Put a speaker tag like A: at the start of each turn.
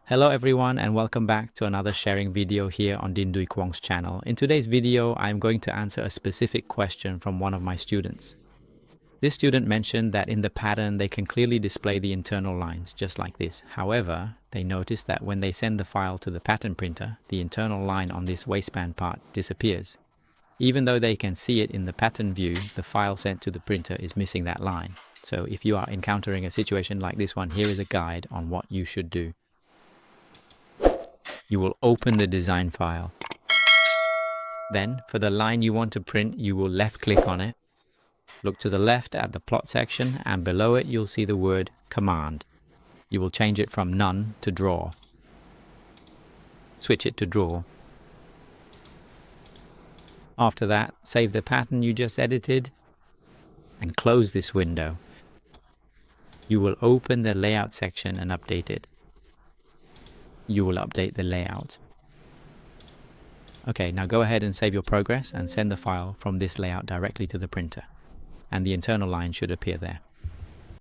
A: Hello everyone and welcome back to another sharing video here on Dinh Duy Cuong's channel. In today's video, I'm going to answer a specific question from one of my students. This student mentioned that in the pattern they can clearly display the internal lines just like this. However, they noticed that when they send the file to the pattern printer, the internal line on this waistband part disappears. Even though they can see it in the pattern view, the file sent to the printer is missing that line. So if you are encountering a situation like this one, here is a guide on what you should do. You will open the design file. Then, for the line you want to print, you will left-click on it. Look to the left at the plot section, and below it you'll see the word Command. You will change it from None to Draw. Switch it to Draw. After that, save the pattern you just edited and close this window. You will open the Layout section and update it. You will update the layout. Okay, now go ahead and save your progress and send the file from this layout directly to the printer, and the internal line should appear there.